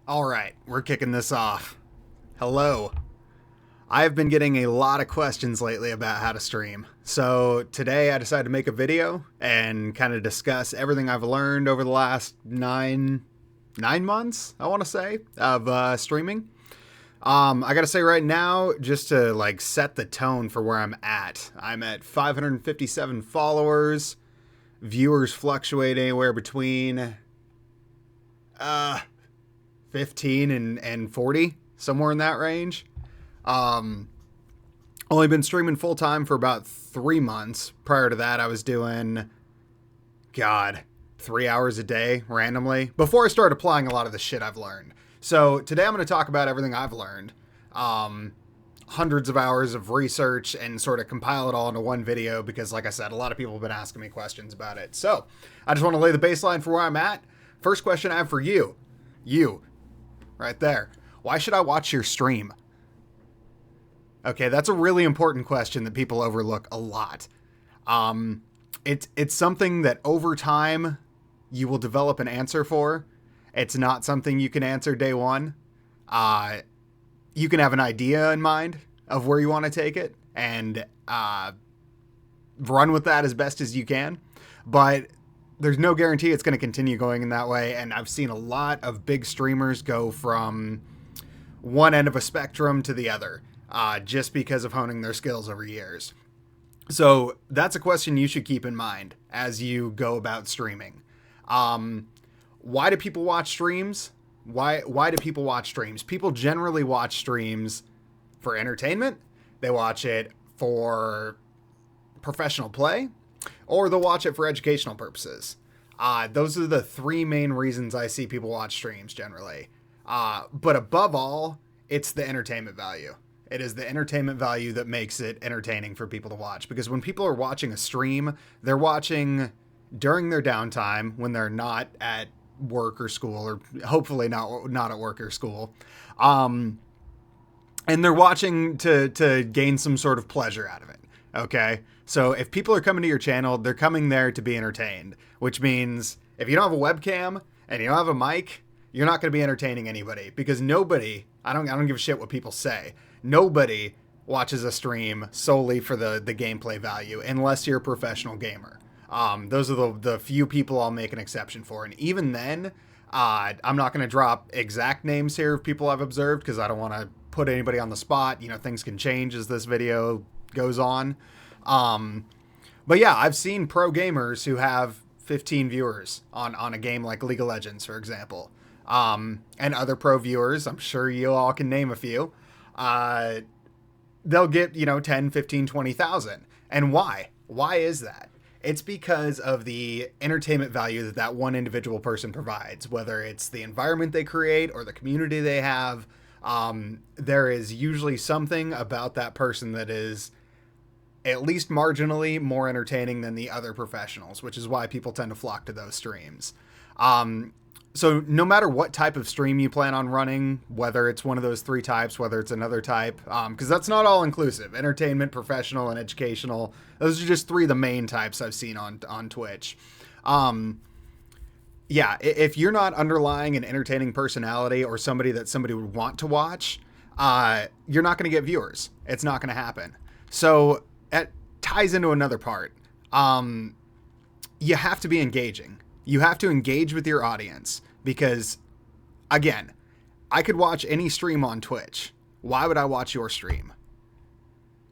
All right, we're kicking this off. Hello. I've been getting a lot of questions lately about how to stream. So today I decided to make a video and kind of discuss everything I've learned over the last nine months, I want to say, of streaming. I gotta say right now, just to like set the tone for where I'm at 557 followers, viewers fluctuate anywhere between 15 and 40, somewhere in that range. Only been streaming full time for about 3 months. Prior to that, I was doing, 3 hours a day randomly before I started applying a lot of the shit I've learned. So today I'm going to talk about everything I've learned. Hundreds of hours of research and sort of compile it all into one video because, like I said, a lot of people have been asking me questions about it. So I just want to lay the baseline for where I'm at. First question I have for you, right there. Why should I watch your stream? Okay, that's a really important question that people overlook a lot. It's something that over time you will develop an answer for. It's not something you can answer day one. You can have an idea in mind of where you want to take it and run with that as best as you can. But there's no guarantee it's going to continue going in that way. And I've seen a lot of big streamers go from one end of a spectrum to the other just because of honing their skills over years. So that's a question you should keep in mind as you go about streaming. Why do people watch streams? Why do people watch streams? People generally watch streams for entertainment. They watch it for professional play, or they'll watch it for educational purposes. Those are the three main reasons I see people watch streams generally. But above all, it's the entertainment value. It is the entertainment value that makes it entertaining for people to watch. Because when people are watching a stream, they're watching during their downtime when they're not at work or school, or hopefully not at work or school. And they're watching to gain some sort of pleasure out of it. Okay. So if people are coming to your channel, they're coming there to be entertained, which means if you don't have a webcam and you don't have a mic, you're not going to be entertaining anybody, because nobody, I don't give a shit what people say. Nobody watches a stream solely for the gameplay value unless you're a professional gamer. Those are the few people I'll make an exception for. And even then, I'm not going to drop exact names here of people I've observed because I don't want to put anybody on the spot. You know, things can change as this video goes on. But yeah, I've seen pro gamers who have 15 viewers on a game like League of Legends, for example. And other pro viewers, I'm sure you all can name a few. They'll get, 10, 15, 20,000. And why? Why is that? It's because of the entertainment value that one individual person provides, whether it's the environment they create or the community they have. There is usually something about that person that is at least marginally more entertaining than the other professionals, which is why people tend to flock to those streams. So no matter what type of stream you plan on running, whether it's one of those three types, whether it's another type, because that's not all inclusive. Entertainment, professional, and educational. Those are just three of the main types I've seen on Twitch. Yeah, if you're not underlying an entertaining personality or somebody that somebody would want to watch, you're not going to get viewers. It's not going to happen. So it ties into another part. You have to be engaging. You have to engage with your audience because, again, I could watch any stream on Twitch. Why would I watch your stream?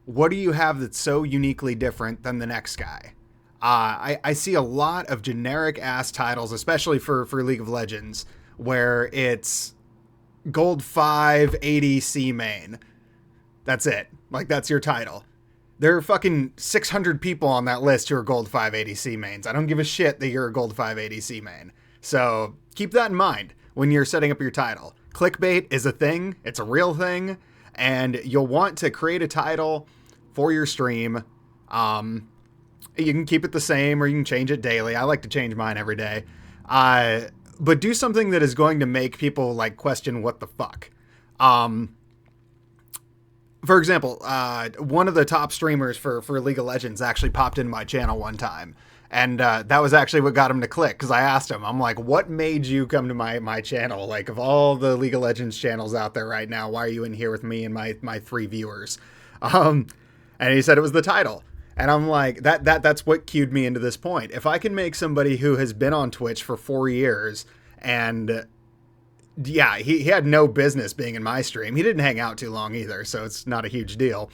What do you have that's so uniquely different than the next guy? I see a lot of generic ass titles, especially for League of Legends, where it's Gold 5 ADC main. That's it. Like, that's your title. There are fucking 600 people on that list who are Gold 5 ADC mains. I don't give a shit that you're a Gold 5 ADC main. So keep that in mind when you're setting up your title. Clickbait is a thing. It's a real thing. And you'll want to create a title for your stream. You can keep it the same or you can change it daily. I like to change mine every day. But do something that is going to make people like question what the fuck. For example, one of the top streamers for League of Legends actually popped in my channel one time. And that was actually what got him to click, because I asked him, I'm like, what made you come to my channel? Like, of all the League of Legends channels out there right now, why are you in here with me and my 3 viewers? And he said it was the title. And I'm like, that's what cued me into this point. If I can make somebody who has been on Twitch for 4 years, and yeah, he had no business being in my stream. He didn't hang out too long either, so it's not a huge deal.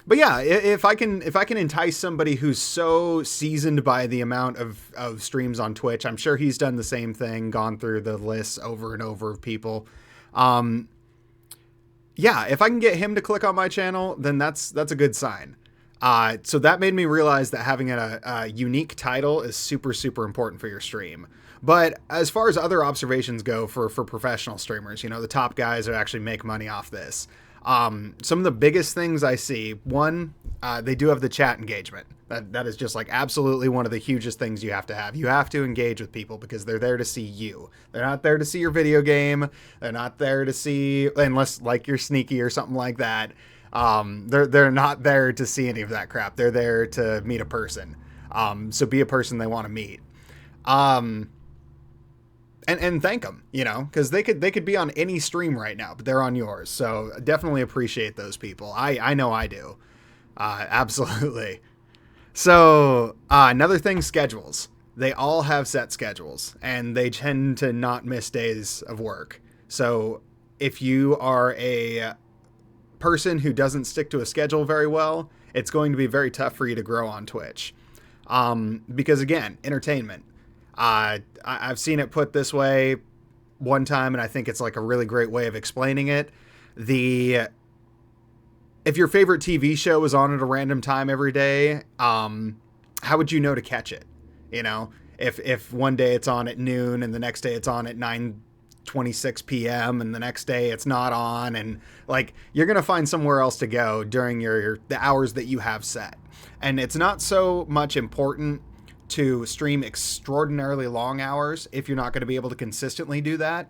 But yeah, if I can entice somebody who's so seasoned by the amount of streams on Twitch, I'm sure he's done the same thing, gone through the lists over and over of people. Yeah, if I can get him to click on my channel, then that's a good sign. So that made me realize that having a unique title is super, super important for your stream. But as far as other observations go for professional streamers, you know, the top guys that actually make money off this, some of the biggest things I see, one, they do have the chat engagement. That is just like absolutely one of the hugest things you have to have. You have to engage with people because they're there to see you. They're not there to see your video game. They're not there to see, unless like you're sneaky or something like that. They're not there to see any of that crap. They're there to meet a person. So be a person they want to meet. And thank them, you know, because they could be on any stream right now, but they're on yours. So definitely appreciate those people. I know I do. Absolutely. So another thing, schedules. They all have set schedules, and they tend to not miss days of work. So if you are a person who doesn't stick to a schedule very well, it's going to be very tough for you to grow on Twitch. Because again, entertainment. I've seen it put this way one time, and I think it's like a really great way of explaining it. If your favorite TV show was on at a random time every day, how would you know to catch it? You know, if one day it's on at noon and the next day it's on at 9:26 p.m. and the next day it's not on, and like you're gonna find somewhere else to go during the hours that you have set. And it's not so much important to stream extraordinarily long hours if you're not going to be able to consistently do that,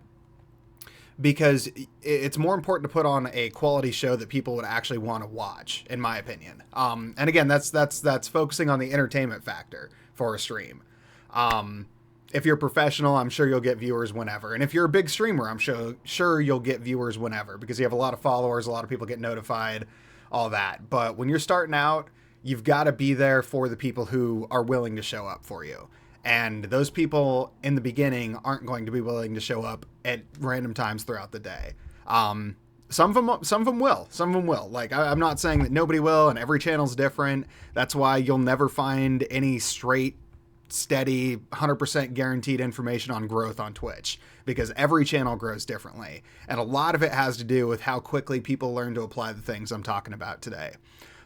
because it's more important to put on a quality show that people would actually want to watch, in my opinion. And again, that's focusing on the entertainment factor for a stream. If you're professional, I'm sure you'll get viewers whenever. And if you're a big streamer, I'm sure you'll get viewers whenever, because you have a lot of followers, a lot of people get notified, all that. But when you're starting out, you've got to be there for the people who are willing to show up for you. And those people in the beginning aren't going to be willing to show up at random times throughout the day. Some of them will. Some of them will. Like, I'm not saying that nobody will, and every channel's different. That's why you'll never find any straight, steady, 100% guaranteed information on growth on Twitch, because every channel grows differently. And a lot of it has to do with how quickly people learn to apply the things I'm talking about today.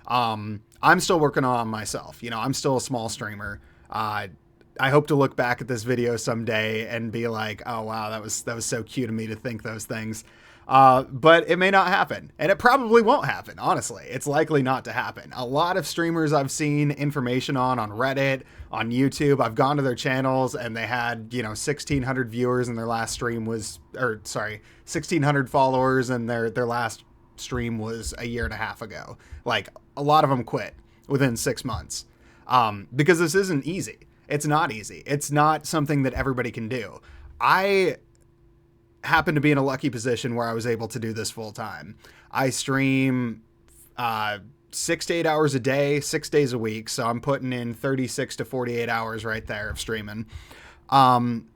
I'm still working on myself. You know, I'm still a small streamer. I hope to look back at this video someday and be like, oh wow, that was so cute of me to think those things. But it may not happen, and it probably won't happen. Honestly, it's likely not to happen. A lot of streamers I've seen information on Reddit, on YouTube, I've gone to their channels and they had, you know, 1,600 viewers and their last stream was, 1,600 followers and their last stream was a year and a half ago. Like, a lot of them quit within 6 months, because this isn't easy. It's not easy. It's not something that everybody can do. I happen to be in a lucky position where I was able to do this full time. I stream 6 to 8 hours a day, 6 days a week. So I'm putting in 36 to 48 hours right there of streaming. On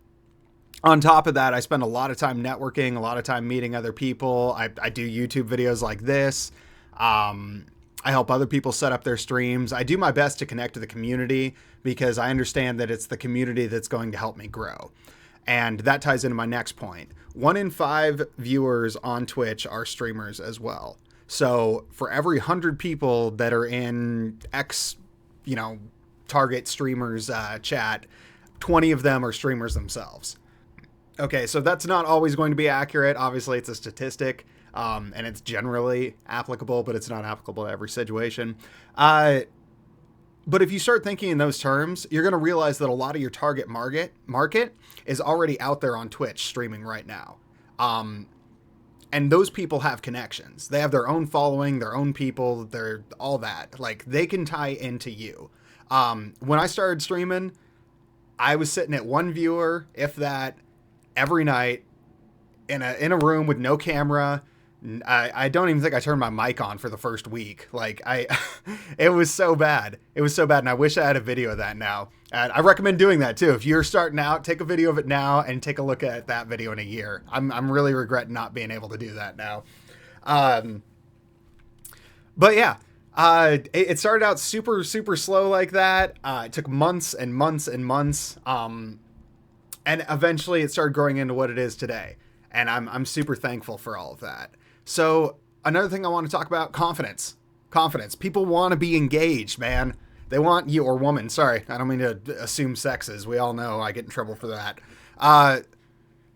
top of that, I spend a lot of time networking, a lot of time meeting other people. I do YouTube videos like this. I help other people set up their streams. I do my best to connect to the community, because I understand that it's the community that's going to help me grow. And that ties into my next point. 1 in 5 viewers on Twitch are streamers as well. So for every 100 people that are in X, you know, target streamers chat, 20 of them are streamers themselves. Okay, so that's not always going to be accurate. Obviously, it's a statistic, and it's generally applicable, but it's not applicable to every situation. But if you start thinking in those terms, you're going to realize that a lot of your target market is already out there on Twitch streaming right now. And those people have connections. They have their own following, their own people, they're all that. Like, they can tie into you. When I started streaming, I was sitting at one viewer, if that, every night in a room with no camera. I don't even think I turned my mic on for the first week. Like it was so bad. It was so bad. And I wish I had a video of that now. And I recommend doing that too. If you're starting out, take a video of it now and take a look at that video in a year. I'm really regretting not being able to do that now. But yeah, it started out super, super slow like that. It took months and months and months. And eventually it started growing into what it is today. And I'm super thankful for all of that. So another thing I want to talk about, confidence. People want to be engaged, man. They want you, or woman. Sorry, I don't mean to assume sexes. We all know I get in trouble for that.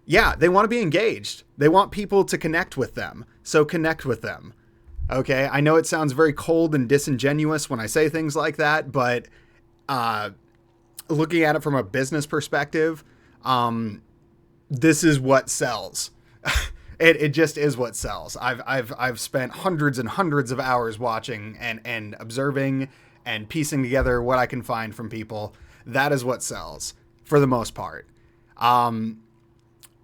Yeah, they want to be engaged. They want people to connect with them. So connect with them. Okay, I know it sounds very cold and disingenuous when I say things like that, but looking at it from a business perspective, this is what sells. It just is what sells. I've spent hundreds and hundreds of hours watching and observing and piecing together what I can find from people. That is what sells for the most part.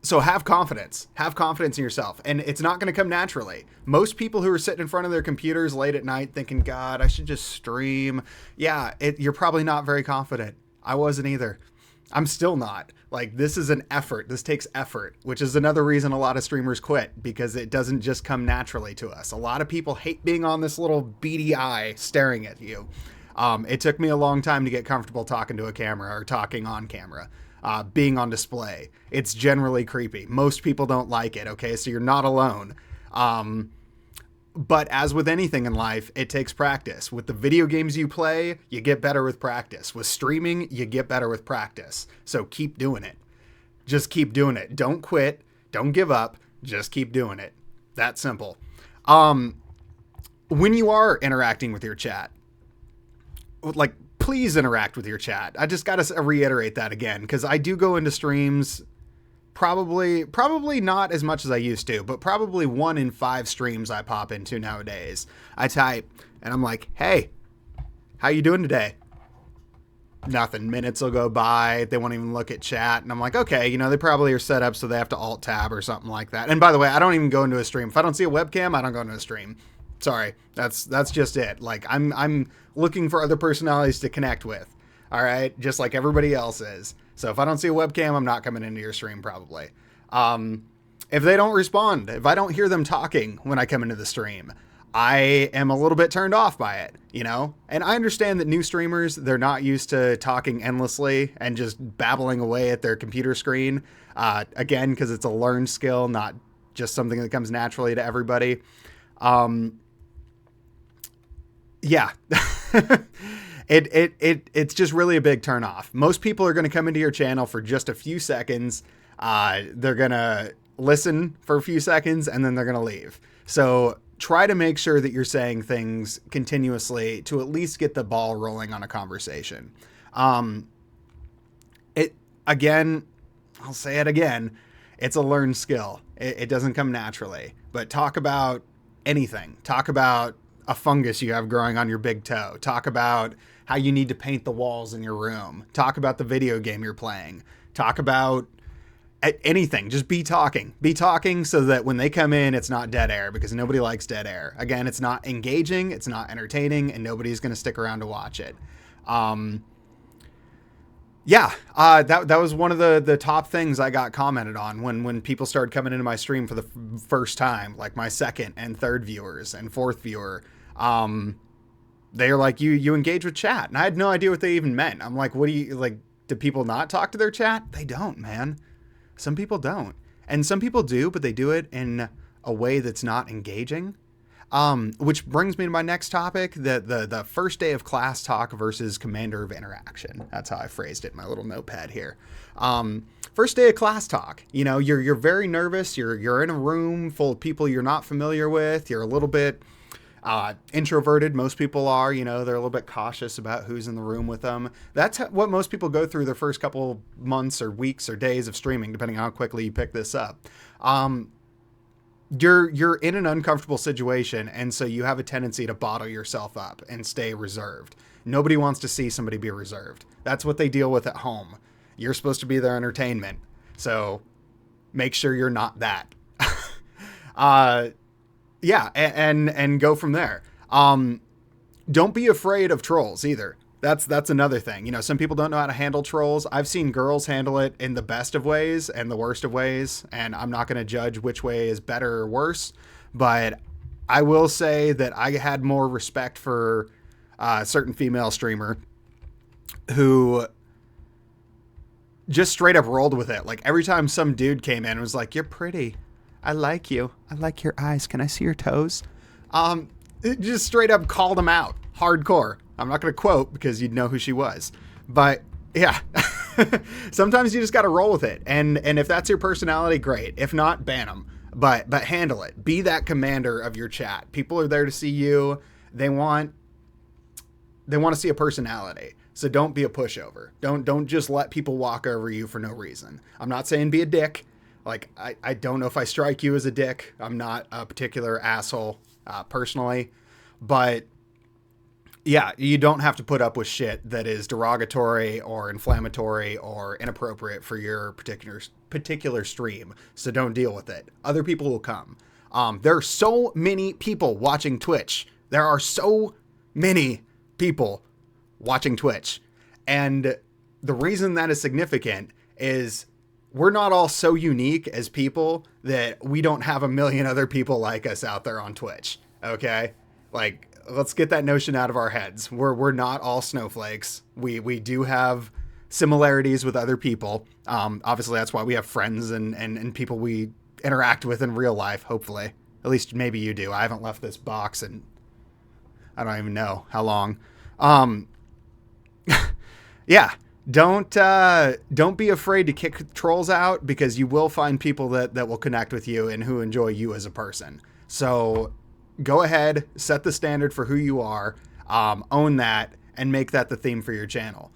So have confidence. Have confidence in yourself. And it's not going to come naturally. Most people who are sitting in front of their computers late at night thinking, God, I should just stream. Yeah, you're probably not very confident. I wasn't either. I'm still not. Like, this is an effort. This takes effort, which is another reason a lot of streamers quit, because it doesn't just come naturally to us. A lot of people hate being on this little beady eye staring at you. It took me a long time to get comfortable talking to a camera or talking on camera, being on display. It's generally creepy. Most people don't like it. Okay. So you're not alone. But as with anything in life, it takes practice. With the video games you play, you get better with practice. With streaming, you get better with practice. So keep doing it. Just keep doing it. Don't quit. Don't give up. Just keep doing it. That simple. When you are interacting with your chat, like, please interact with your chat. I just got to reiterate that again, because I do go into streams probably not as much as I used to, but probably 1 in 5 streams I pop into nowadays. I type and I'm like, hey, how you doing today? Nothing. Minutes will go by. They won't even look at chat. And I'm like, okay, you know, they probably are set up so they have to alt tab or something like that. And by the way, I don't even go into a stream. If I don't see a webcam, I don't go into a stream. Sorry. That's just it. Like, I'm looking for other personalities to connect with. All right. Just like everybody else is. So if I don't see a webcam, I'm not coming into your stream probably. If they don't respond, if I don't hear them talking when I come into the stream, I am a little bit turned off by it, you know? And I understand that new streamers, they're not used to talking endlessly and just babbling away at their computer screen. Again, because it's a learned skill, not just something that comes naturally to everybody. Yeah. It's just really a big turn off. Most people are going to come into your channel for just a few seconds. They're going to listen for a few seconds and then they're going to leave. So try to make sure that you're saying things continuously to at least get the ball rolling on a conversation. Again, I'll say it again. It's a learned skill. It doesn't come naturally, but talk about anything. Talk about a fungus you have growing on your big toe. Talk about how you need to paint the walls in your room. Talk about the video game you're playing. Talk about anything. Just be talking. Be talking so that when they come in, it's not dead air, because nobody likes dead air. Again, it's not engaging, it's not entertaining, and nobody's going to stick around to watch it. That was one of the top things I got commented on when people started coming into my stream for the first time, like my second and third viewers and fourth viewer. They're like, you engage with chat. And I had no idea what they even meant. I'm like, what do you, like, do people not talk to their chat? They don't, man. Some people don't. And some people do, but they do it in a way that's not engaging. Which brings me to my next topic, the first day of class talk versus commander of interaction. That's how I phrased it in my little notepad here. First day of class talk, you know, you're very nervous. You're in a room full of people you're not familiar with. You're a little bit introverted. Most people are, you know, they're a little bit cautious about who's in the room with them. That's what most people go through their first couple months or weeks or days of streaming, depending on how quickly you pick this up. You're in an uncomfortable situation, and so you have a tendency to bottle yourself up and stay reserved. Nobody wants to see somebody be reserved. That's what they deal with at home. You're supposed to be their entertainment. So make sure you're not that. Yeah, and go from there. Don't be afraid of trolls either. That's another thing. You know, some people don't know how to handle trolls. I've seen girls handle it in the best of ways and the worst of ways, and I'm not going to judge which way is better or worse, but I will say that I had more respect for a certain female streamer who just straight up rolled with it. Like every time some dude came in and was like, "You're pretty. I like you. I like your eyes. Can I see your toes?" It just straight up called him out. Hardcore. I'm not going to quote because you'd know who she was. But yeah, sometimes you just got to roll with it. And if that's your personality, great. If not, ban them. But handle it. Be that commander of your chat. People are there to see you. They want to see a personality. So don't be a pushover. Don't just let people walk over you for no reason. I'm not saying be a dick. Like, I don't know if I strike you as a dick. I'm not a particular asshole personally. But yeah, you don't have to put up with shit that is derogatory or inflammatory or inappropriate for your particular stream. So don't deal with it. Other people will come. There are so many people watching Twitch. There are so many people watching Twitch. And the reason that is significant is we're not all so unique as people that we don't have a million other people like us out there on Twitch. Okay? Like, let's get that notion out of our heads. We're not all snowflakes. We do have similarities with other people. Obviously, that's why we have friends and people we interact with in real life, hopefully. At least maybe you do. I haven't left this box and I don't even know how long. Yeah, don't be afraid to kick trolls out because you will find people that will connect with you and who enjoy you as a person. So go ahead, set the standard for who you are, own that, and make that the theme for your channel.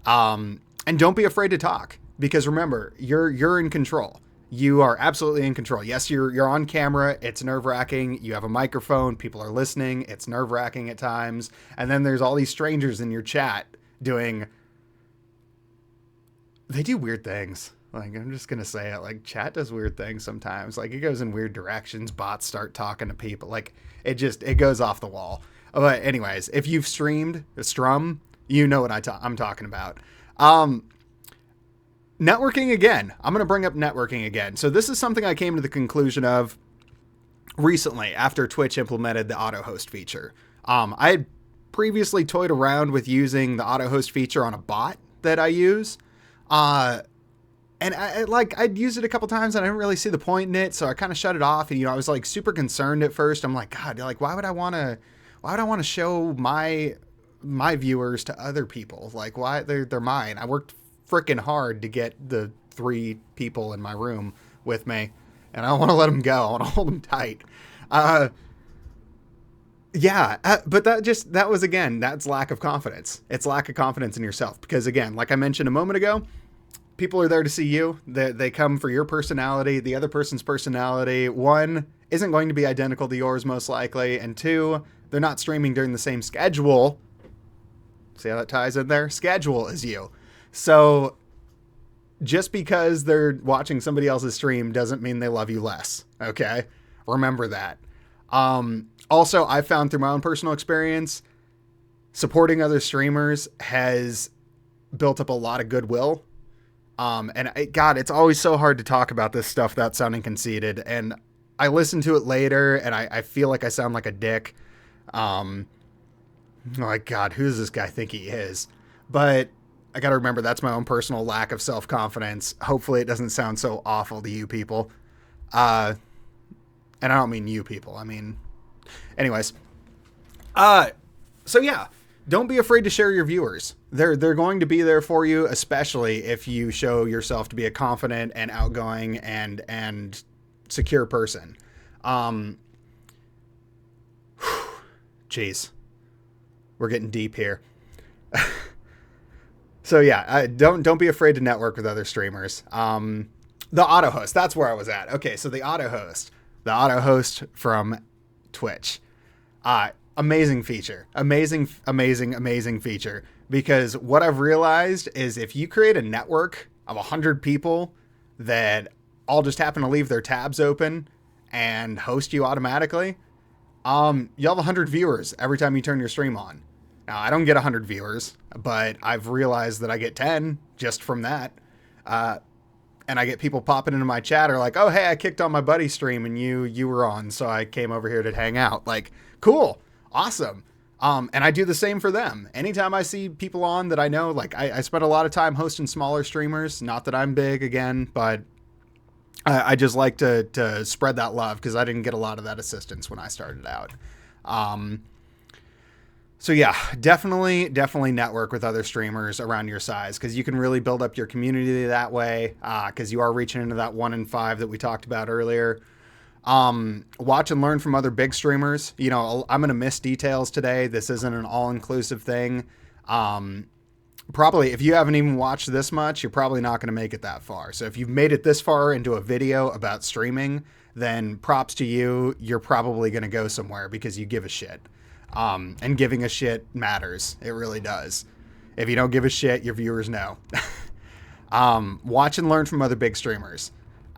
And don't be afraid to talk because remember, you're in control. You are absolutely in control. Yes, you're on camera. It's nerve-wracking. You have a microphone. People are listening. It's nerve-wracking at times. And then there's all these strangers in your chat they do weird things. Like, I'm just going to say it. Like, chat does weird things sometimes. Like, it goes in weird directions. Bots start talking to people. Like, it goes off the wall. But anyways, if you've streamed Strum, you know what I'm talking about. Networking again. I'm going to bring up networking again. So this is something I came to the conclusion of recently after Twitch implemented the auto host feature. I had previously toyed around with using the auto host feature on a bot that I use. And I'd used it a couple times and I didn't really see the point in it. So I kind of shut it off. And, I was like super concerned at first. I'm like, God, like, why would I want to show my viewers to other people? Like, why they're mine. I worked freaking hard to get the 3 people in my room with me and I don't want to let them go. I want to hold them tight. But that was, again, that's lack of confidence. It's lack of confidence in yourself because, again, like I mentioned a moment ago, people are there to see you. They come for your personality. The other person's personality, 1, isn't going to be identical to yours most likely, and 2, they're not streaming during the same schedule. See how that ties in there? Schedule as you. So just because they're watching somebody else's stream doesn't mean they love you less. Okay? Remember that. Also, I've found through my own personal experience, supporting other streamers has built up a lot of goodwill. It's always so hard to talk about this stuff without sounding conceited. And I listen to it later and I feel like I sound like a dick. Like, God, who does this guy think he is? But I got to remember that's my own personal lack of self-confidence. Hopefully it doesn't sound so awful to you people. And I don't mean you people. I mean, anyways. So yeah, don't be afraid to share your viewers. They're going to be there for you, especially if you show yourself to be a confident and outgoing and secure person. Jeez, we're getting deep here. So yeah, don't be afraid to network with other streamers. The auto host, that's where I was at. Okay, so the auto host from Twitch. Amazing feature. Amazing feature. Because what I've realized is if you create a network of 100 people that all just happen to leave their tabs open and host you automatically, you'll have 100 viewers every time you turn your stream on. Now, I don't get 100 viewers, but I've realized that I get 10 just from that. And I get people popping into my chat are like, oh, hey, I kicked on my buddy's stream and you were on, so I came over here to hang out. Like, cool. Awesome. And I do the same for them. Anytime I see people on that I know, like I spend a lot of time hosting smaller streamers. Not that I'm big again, but I just like to spread that love because I didn't get a lot of that assistance when I started out. So yeah, definitely network with other streamers around your size because you can really build up your community that way because you are reaching into that 1 in 5 that we talked about earlier. Watch and learn from other big streamers. You know, I'm going to miss details today. This isn't an all-inclusive thing. Probably if you haven't even watched this much, you're probably not going to make it that far. So if you've made it this far into a video about streaming, then props to you. You're probably going to go somewhere because you give a shit. And giving a shit matters. It really does. If you don't give a shit, your viewers know. Watch and learn from other big streamers.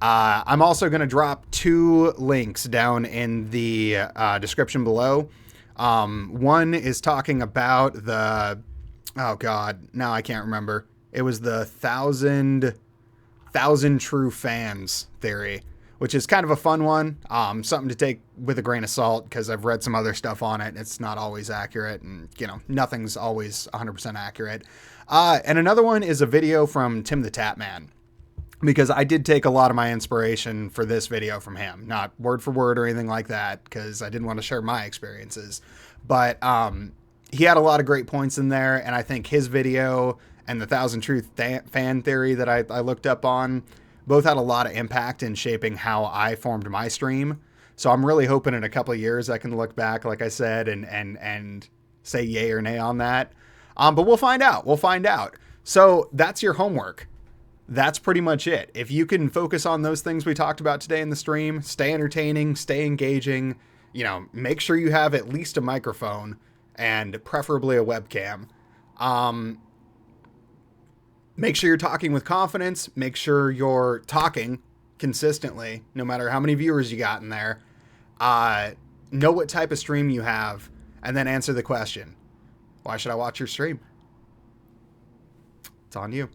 I'm also going to drop 2 links down in the description below. One is talking about the, oh God, now I can't remember. It was the 1,000 true fans theory, which is kind of a fun one. Something to take with a grain of salt because I've read some other stuff on it. It's not always accurate and, you know, nothing's always 100% accurate. And another one is a video from Tim the Tap Man. Because I did take a lot of my inspiration for this video from him. Not word for word or anything like that, because I didn't want to share my experiences. But he had a lot of great points in there, and I think his video and the 1,000 Truth fan theory that I looked up on both had a lot of impact in shaping how I formed my stream. So I'm really hoping in a couple of years I can look back, like I said, and say yay or nay on that. But we'll find out. We'll find out. So that's your homework. That's pretty much it. If you can focus on those things we talked about today in the stream, stay entertaining, stay engaging, you know, make sure you have at least a microphone and preferably a webcam. Make sure you're talking with confidence. Make sure you're talking consistently, no matter how many viewers you got in there. Know what type of stream you have, and then answer the question, why should I watch your stream? It's on you.